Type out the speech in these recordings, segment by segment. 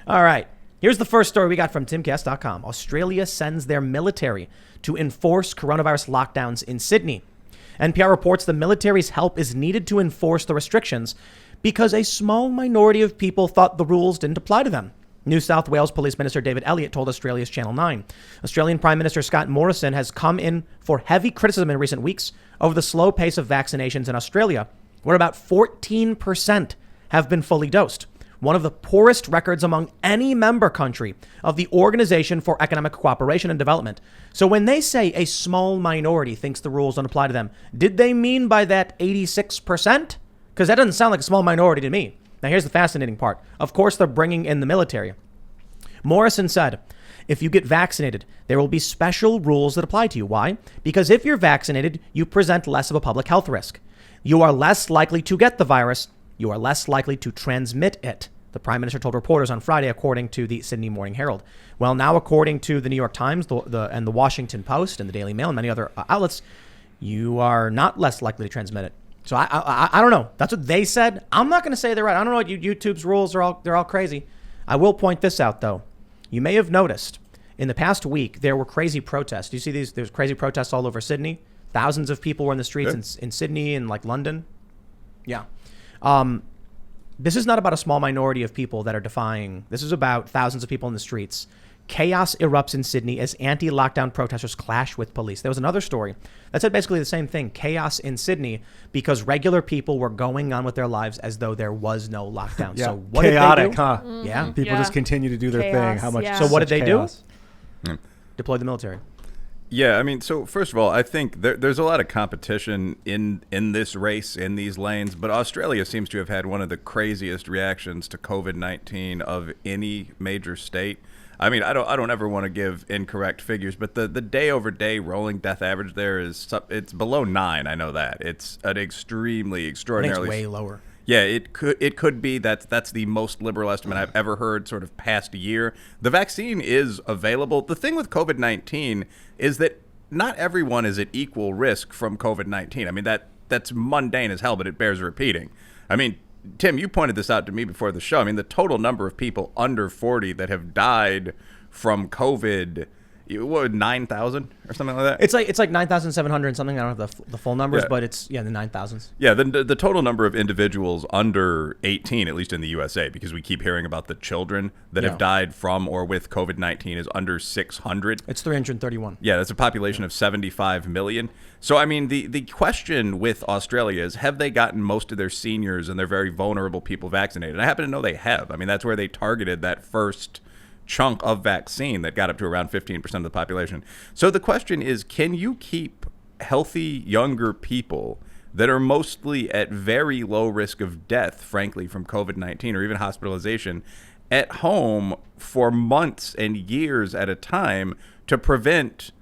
All right. Here's the first story we got from Timcast.com. Australia sends their military to enforce coronavirus lockdowns in Sydney. NPR reports the military's help is needed to enforce the restrictions because a small minority of people thought the rules didn't apply to them. New South Wales Police Minister David Elliott told Australia's Channel 9. Australian Prime Minister Scott Morrison has come in for heavy criticism in recent weeks over the slow pace of vaccinations in Australia, where about 14% have been fully dosed, one of the poorest records among any member country of the Organization for Economic Cooperation and Development. So when they say a small minority thinks the rules don't apply to them, did they mean by that 86%? Because that doesn't sound like a small minority to me. Now, here's the fascinating part. Of course, they're bringing in the military. Morrison said, if you get vaccinated, there will be special rules that apply to you. Why? Because if you're vaccinated, you present less of a public health risk. You are less likely to get the virus. You are less likely to transmit it, the Prime Minister told reporters on Friday, according to the Sydney Morning Herald. Well, now, according to the New York Times and the Washington Post and the Daily Mail and many other outlets, you are not less likely to transmit it. So I don't know. That's what they said. I'm not going to say they're right. I don't know what YouTube's rules are. They're all crazy. I will point this out, though. You may have noticed in the past week, there were crazy protests. Do you see these? There's crazy protests all over Sydney. Thousands of people were in the streets in Sydney and like London. Yeah. This is not about a small minority of people that are defying. This is about thousands of people in the streets. Chaos erupts in Sydney as anti-lockdown protesters clash with police. There was another story that said basically the same thing. Chaos in Sydney because regular people were going on with their lives as though there was no lockdown. Yeah. So what chaotic, did they do? huh? Yeah. People just continue to do their thing. How much? So what did they do? Mm. Deploy the military. Yeah, I mean, so first of all, I think there's a lot of competition in this race, in these lanes, but Australia seems to have had one of the craziest reactions to COVID-19 of any major state. I mean, I don't ever want to give incorrect figures, but the day-over-day rolling death average there it's below 9. I know that. It's an extremely, extraordinarily... I think it's way lower. Yeah, it could be that's the most liberal estimate I've ever heard sort of past year. The vaccine is available. The thing with COVID-19 is that not everyone is at equal risk from COVID-19. I mean, that's mundane as hell, but it bears repeating. I mean, Tim, you pointed this out to me before the show. I mean, the total number of people under 40 that have died from COVID, what, 9,000 or something like that? It's like 9,700 and something. I don't have the full numbers, but it's the 9,000s. Yeah, the total number of individuals under 18, at least in the USA, because we keep hearing about the children that have died from or with COVID-19, is under 600. It's 331. Yeah, that's a population of 75 million. So, I mean, the question with Australia is, have they gotten most of their seniors and their very vulnerable people vaccinated? And I happen to know they have. I mean, that's where they targeted that first chunk of vaccine that got up to around 15% of the population. So the question is, can you keep healthy younger people that are mostly at very low risk of death, frankly, from COVID-19 or even hospitalization at home for months and years at a time to prevent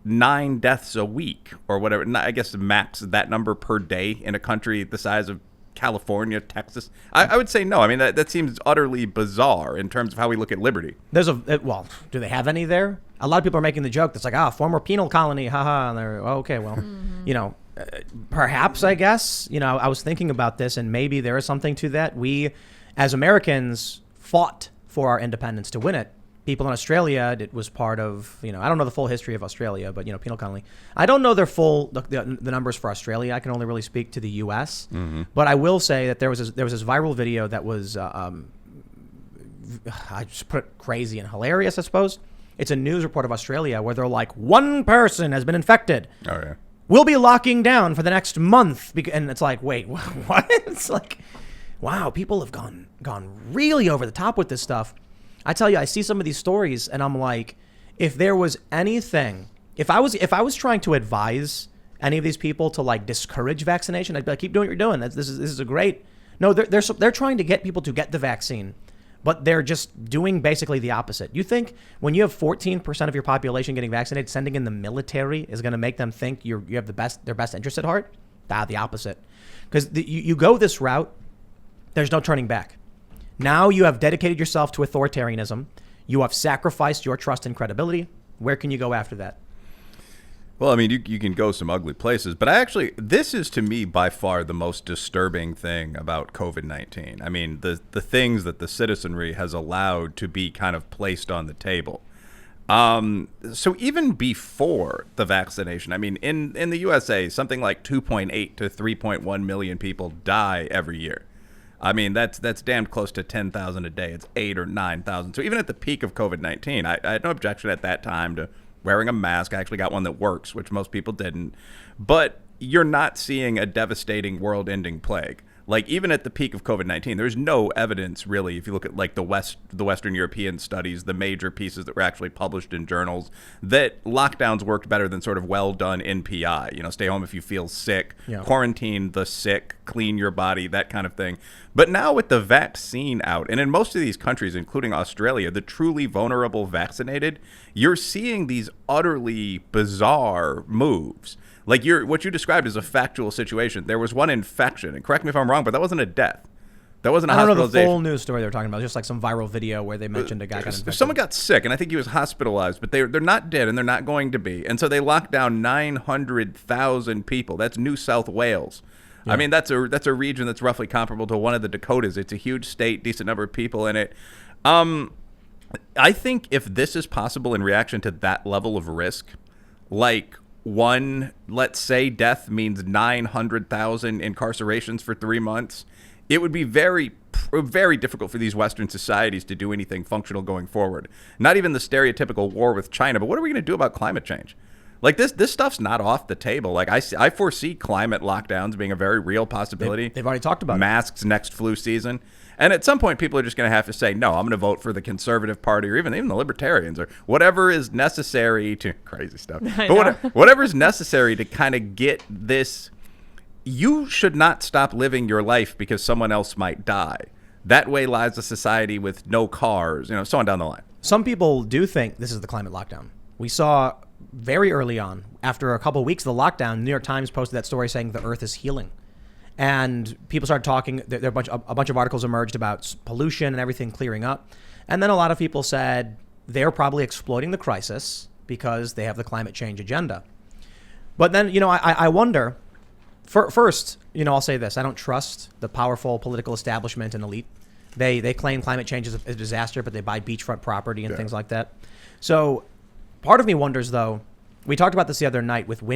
9 deaths a week or whatever? I guess max that number per day in a country the size of California, Texas. I would say no. I mean, that seems utterly bizarre in terms of how we look at liberty. Well, do they have any there? A lot of people are making the joke that's like, former penal colony, haha. And they're, okay, well, perhaps, I guess, I was thinking about this and maybe there is something to that. We, as Americans, fought for our independence to win it. People in Australia, it was part of, I don't know the full history of Australia, but, penal colony. I don't know their full, the numbers for Australia. I can only really speak to the U.S. Mm-hmm. But I will say that there was this viral video that was, I just put it crazy and hilarious, I suppose. It's a news report of Australia where they're like, 1 person has been infected. Oh, yeah. We'll be locking down for the next month. And it's like, wait, what? It's like, wow, people have gone really over the top with this stuff. I tell you, I see some of these stories and I'm like, if there was anything, if I was trying to advise any of these people to like discourage vaccination, I'd be like, keep doing what you're doing. This is a great. No, they're trying to get people to get the vaccine, but they're just doing basically the opposite. You think when you have 14% of your population getting vaccinated, sending in the military is going to make them think you have their best interest at heart? The opposite. Because you go this route, there's no turning back. Now you have dedicated yourself to authoritarianism. You have sacrificed your trust and credibility. Where can you go after that? Well, I mean, you can go some ugly places, but this is to me by far the most disturbing thing about COVID-19. I mean, the things that the citizenry has allowed to be kind of placed on the table. So even before the vaccination, I mean, in the USA, something like 2.8 to 3.1 million people die every year. I mean, that's damned close to 10,000 a day. It's 8 or 9,000. So even at the peak of COVID-19, I had no objection at that time to wearing a mask. I actually got one that works, which most people didn't. But you're not seeing a devastating world-ending plague. Like, even at the peak of COVID-19, there's no evidence, really, if you look at, like, the Western European studies, the major pieces that were actually published in journals, that lockdowns worked better than sort of well-done NPI. You know, stay home if you feel sick, quarantine the sick, clean your body, that kind of thing. But now with the vaccine out, and in most of these countries, including Australia, the truly vulnerable vaccinated, you're seeing these utterly bizarre moves. Like what you described is a factual situation. There was one infection, and correct me if I'm wrong, but that wasn't a death. That wasn't a hospitalization. I don't know the full news story they were talking about. Just like some viral video where they mentioned a guy got infected. Someone got sick, and I think he was hospitalized, but they're not dead, and they're not going to be. And so they locked down 900,000 people. That's New South Wales. Yeah. I mean, that's a region that's roughly comparable to one of the Dakotas. It's a huge state, decent number of people in it. I think if this is possible in reaction to that level of risk, like one, let's say death means 900,000 incarcerations for 3 months, it would be very, very difficult for these Western societies to do anything functional going forward. Not even the stereotypical war with China, but what are we going to do about climate change? Like, this stuff's not off the table. Like, I foresee climate lockdowns being a very real possibility. They've already talked about masks next flu season. And at some point, people are just going to have to say, no, I'm going to vote for the Conservative Party or even the Libertarians or whatever is necessary to crazy stuff. But whatever is necessary to kind of get this. You should not stop living your life because someone else might die. That way lies a society with no cars, so on down the line. Some people do think this is the climate lockdown. We saw very early on, after a couple of weeks of the lockdown, New York Times posted that story saying the Earth is healing. And people started talking. A bunch of articles emerged about pollution and everything clearing up. And then a lot of people said they're probably exploiting the crisis because they have the climate change agenda. But then, I wonder, first, I'll say this. I don't trust the powerful political establishment and elite. They claim climate change is a disaster, but they buy beachfront property and things like that. So part of me wonders, though, we talked about this the other night with the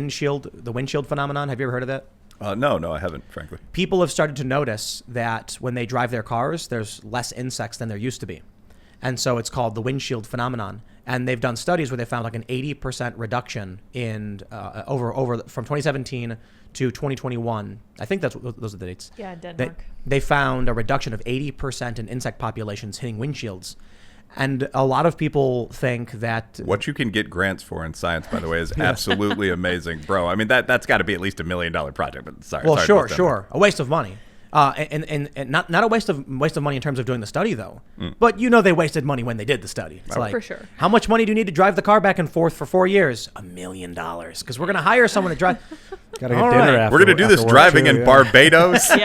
windshield phenomenon. Have you ever heard of that? No, I haven't, frankly. People have started to notice that when they drive their cars, there's less insects than there used to be. And so it's called the windshield phenomenon. And they've done studies where they found like an 80% reduction in over from 2017 to 2021. I think those are the dates. Yeah, Denmark. They found a reduction of 80% in insect populations hitting windshields. And a lot of people think that what you can get grants for in science, by the way, is absolutely amazing, bro. I mean, that's got to be at least $1 million project. But sorry. Well, sure, a waste of money, and not a waste of money in terms of doing the study though. But they wasted money when they did the study. It's like, for sure. How much money do you need to drive the car back and forth for 4 years? $1 million, because we're gonna hire someone to drive. Gotta get dinner after. We're gonna do this driving in Barbados. Home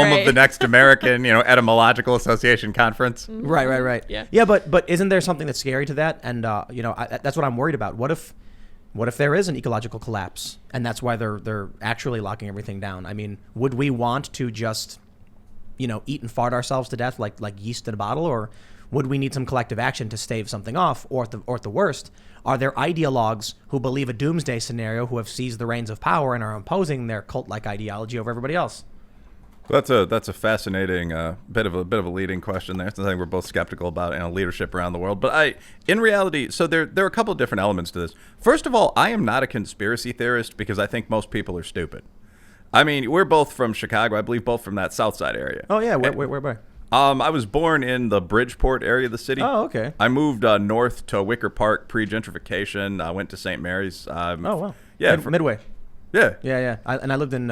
great. of the next American, Etymological Association conference. Mm-hmm. Right. Yeah, but isn't there something that's scary to that? And that's what I'm worried about. What if there is an ecological collapse, and that's why they're actually locking everything down? I mean, would we want to just, eat and fart ourselves to death like yeast in a bottle, or would we need some collective action to stave something off? Or at the worst, are there ideologues who believe a doomsday scenario who have seized the reins of power and are imposing their cult-like ideology over everybody else? That's a fascinating bit of a leading question there. It's something we're both skeptical about leadership around the world. But in reality, so there are a couple of different elements to this. First of all, I am not a conspiracy theorist because I think most people are stupid. I mean, we're both from Chicago. I believe both from that South Side area. Oh yeah, where by? I was born in the Bridgeport area of the city. Oh, okay. I moved north to Wicker Park pre-gentrification. I went to St. Mary's. Oh wow. Yeah, Midway. Yeah. Yeah. I lived in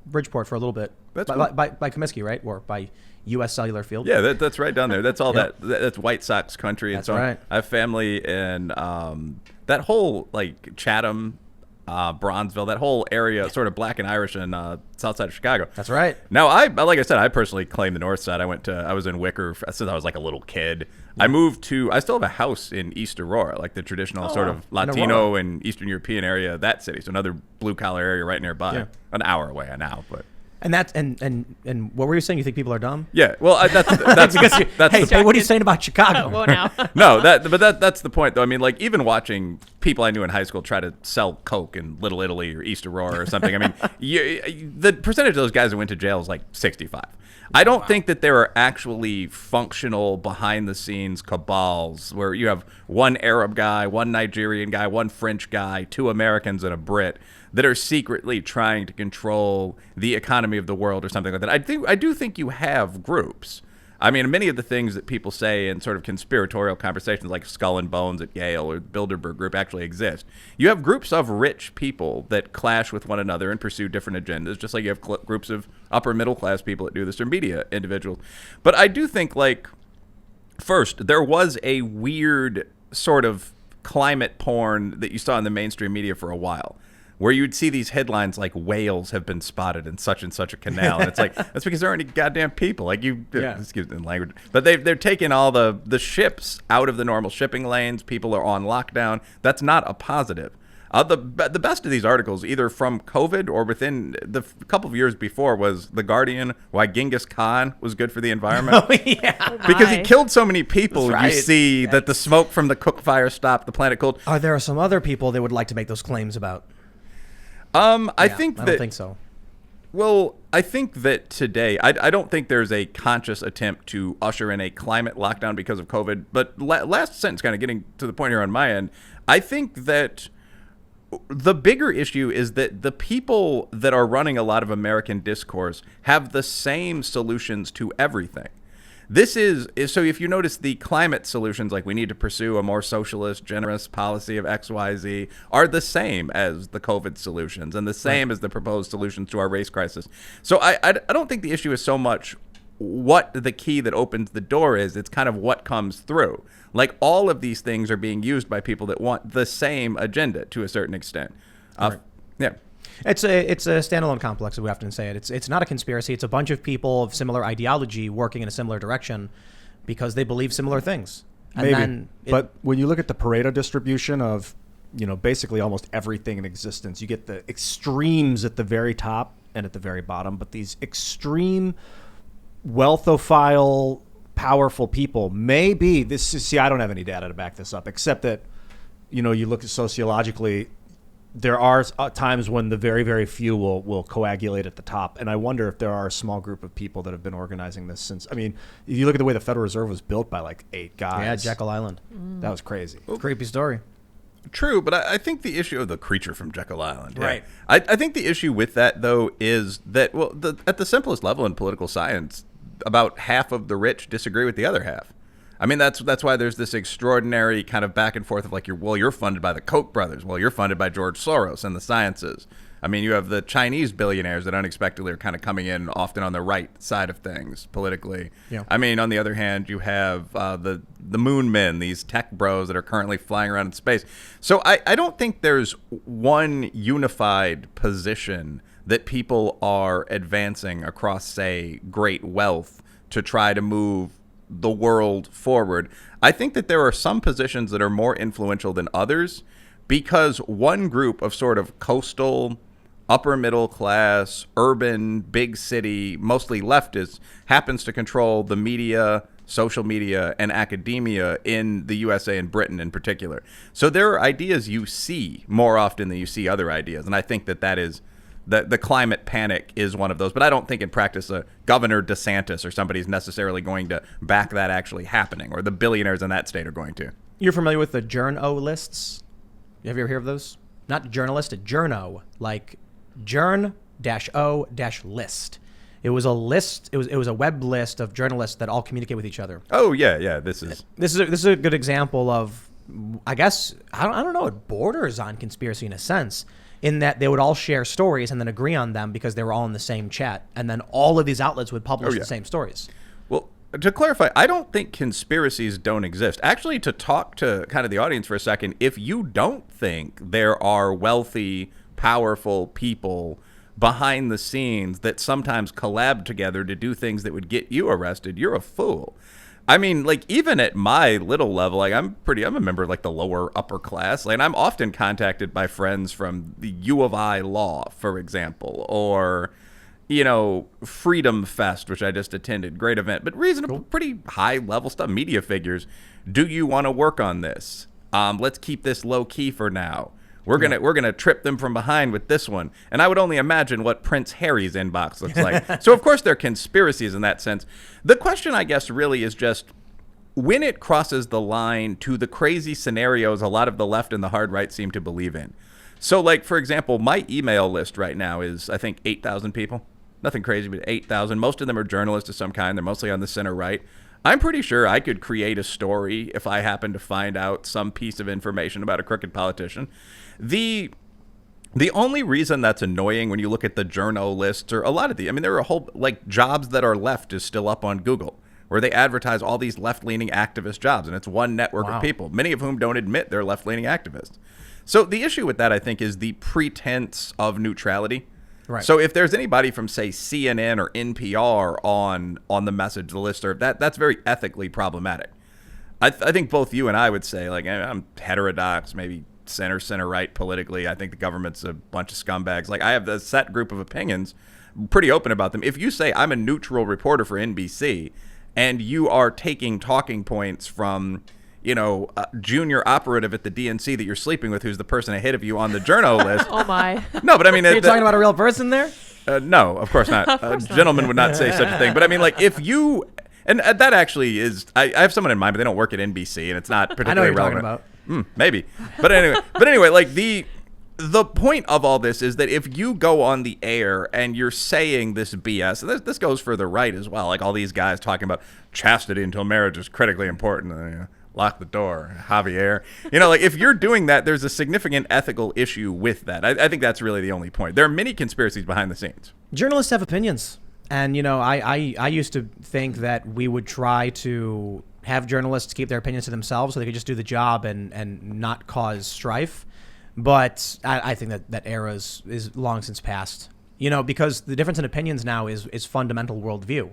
Bridgeport for a little bit. That's by Comiskey, right? Or by U.S. Cellular Field. Yeah, that's right down there. That's all that's White Sox country. That's right. I have family in that whole Chatham Bronzeville, that whole area, sort of Black and Irish in south side of Chicago. That's right. Now, like I said, I personally claim the north side. I was in Wicker since I was like a little kid. I still have a house in East Aurora, like the traditional sort of Latino and Eastern European area of that city. So another blue collar area right nearby. Yeah. An hour away now, but. And that's and what were you saying? You think people are dumb? Yeah, well, that's hey, what are you saying about Chicago? Well, now. No, that's the point, though. I mean, like even watching people I knew in high school try to sell coke in Little Italy or East Aurora or something. I mean, the percentage of those guys that went to jail is like 65. I don't think that there are actually functional behind-the-scenes cabals where you have one Arab guy, one Nigerian guy, one French guy, 2 Americans, and a Brit that are secretly trying to control the economy of the world or something like that. I do think you have groups. I mean, many of the things that people say in sort of conspiratorial conversations like Skull and Bones at Yale or the Bilderberg Group actually exist. You have groups of rich people that clash with one another and pursue different agendas, just like you have groups of upper middle class people that do this, or media individuals. But I do think, like, first, there was a weird sort of climate porn that you saw in the mainstream media for a while, where you'd see these headlines like whales have been spotted in such and such a canal. And it's like, that's because there aren't any goddamn people. Like excuse the language. But they're taking all the ships out of the normal shipping lanes. People are on lockdown. That's not a positive. The best of these articles, either from COVID or within the couple of years before, was The Guardian, why Genghis Khan was good for the environment. Oh, yeah. Because he killed so many people, right. You see that the smoke from the cook fire stopped the planet cold. There are some other people they would like to make those claims about. I don't think so. Well, I think that today, I don't think there's a conscious attempt to usher in a climate lockdown because of COVID. But last sentence, kind of getting to the point here on my end, I think that the bigger issue is that the people that are running a lot of American discourse have the same solutions to everything. This is so if you notice the climate solutions, like we need to pursue a more socialist, generous policy of XYZ, are the same as the COVID solutions and the same as the proposed solutions to our race crisis. So I don't think the issue is so much what the key that opens the door is. It's kind of what comes through. Like all of these things are being used by people that want the same agenda to a certain extent. Right. Yeah. It's a standalone complex, as we often say it. It's not a conspiracy. It's a bunch of people of similar ideology working in a similar direction because they believe similar things. And maybe, but when you look at the Pareto distribution of, basically almost everything in existence, you get the extremes at the very top and at the very bottom. But these extreme wealthophile, powerful people I don't have any data to back this up, except that, you look at sociologically, there are times when the very, very few will coagulate at the top. And I wonder if there are a small group of people that have been organizing this since. I mean, if you look at the way the Federal Reserve was built by like 8 guys. Yeah, Jekyll Island. That was crazy. Creepy story. True, but I think the issue of the creature from Jekyll Island. Right. Yeah. I think the issue with that, though, is that, at the simplest level in political science, about half of the rich disagree with the other half. I mean, that's why there's this extraordinary kind of back and forth of like, you're funded by the Koch brothers. Well, you're funded by George Soros and the sciences. I mean, you have the Chinese billionaires that unexpectedly are kind of coming in often on the right side of things politically. Yeah. I mean, on the other hand, you have the moon men, these tech bros that are currently flying around in space. So I don't think there's one unified position that people are advancing across, say, great wealth to try to move the world forward. I think that there are some positions that are more influential than others because one group of sort of coastal, upper middle class, urban, big city, mostly leftists happens to control the media, social media, and academia in the USA and Britain in particular. So there are ideas you see more often than you see other ideas. And I think that is the climate panic is one of those, but I don't think in practice Governor DeSantis or somebody's necessarily going to back that actually happening, or the billionaires in that state are going to. You're familiar with the Journo lists? Have you ever heard of those? Not journalist, a Journo, like Journ-O-list. It was a list. It was a web list of journalists that all communicate with each other. Oh yeah. This is a good example of, I guess I don't know. It borders on conspiracy in a sense, in that they would all share stories and then agree on them because they were all in the same chat, and then all of these outlets would publish the same stories. Well, to clarify, I don't think conspiracies don't exist. Actually, to talk to kind of the audience for a second, if you don't think there are wealthy, powerful people behind the scenes that sometimes collab together to do things that would get you arrested, you're a fool. I mean, like, even at my little level, like, I'm a member of, like, the lower upper class. Like, and I'm often contacted by friends from the U of I Law, for example, or, you know, Freedom Fest, which I just attended. Great event, but reasonable, pretty high level stuff. Media figures. Do you want to work on this? Let's keep this low key for now. We're gonna trip them from behind with this one. And I would only imagine what Prince Harry's inbox looks like. So of course there are conspiracies in that sense. The question, I guess, really is just when it crosses the line to the crazy scenarios a lot of the left and the hard right seem to believe in. So, like, for example, my email list right now is, I think, 8,000 people. Nothing crazy, but 8,000. Most of them are journalists of some kind. They're mostly on the center right. I'm pretty sure I could create a story if I happened to find out some piece of information about a crooked politician. The only reason that's annoying when you look at the journo lists or a lot of I mean, there are a whole, like, jobs that are left is still up on Google where they advertise all these left-leaning activist jobs, and it's one network of people, many of whom don't admit they're left-leaning activists. So the issue with that, I think, is the pretense of neutrality. Right. So if there's anybody from, say, CNN or NPR on the message, the listserv, that's very ethically problematic. I think both you and I would say, like, I'm heterodox, maybe center right politically. I think the government's a bunch of scumbags. Like, I have a set group of opinions, pretty open about them. If you say I'm a neutral reporter for NBC and you are taking talking points from, you know, a junior operative at the DNC that you're sleeping with who's the person ahead of you on the journo list. Oh, my. No, but I mean... Are you talking about a real person there? No, of course not. A gentleman would not say such a thing. But I mean, like, if you... And that actually is... I have someone in mind, but they don't work at NBC, and it's not particularly relevant. I know what you're talking about. Maybe. But anyway, like, the point of all this is that if you go on the air and you're saying this BS, and this goes for the right as well, like all these guys talking about chastity until marriage is critically important, you know, lock the door, Javier. You know, like, if you're doing that, there's a significant ethical issue with that. I think that's really the only point. There are many conspiracies behind the scenes. Journalists have opinions. And, you know, I used to think that we would try to have journalists keep their opinions to themselves so they could just do the job and not cause strife. But I think that era is long since past. You know, because the difference in opinions now is fundamental worldview,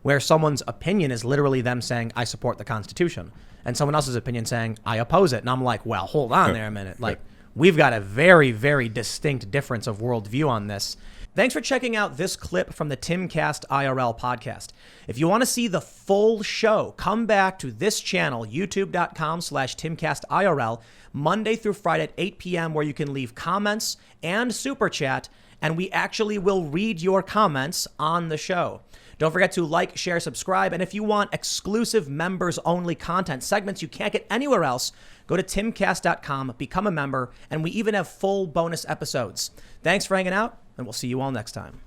where someone's opinion is literally them saying, I support the Constitution, and someone else's opinion saying, I oppose it. And I'm like, well, hold on there a minute. Like, we've got a very, very distinct difference of worldview on this. Thanks for checking out this clip from the Timcast IRL podcast. If you want to see the full show, come back to this channel, youtube.com/TimcastIRL, Monday through Friday at 8 p.m., where you can leave comments and super chat, and we actually will read your comments on the show. Don't forget to like, share, subscribe, and if you want exclusive members-only content, segments you can't get anywhere else, go to timcast.com, become a member, and we even have full bonus episodes. Thanks for hanging out, and we'll see you all next time.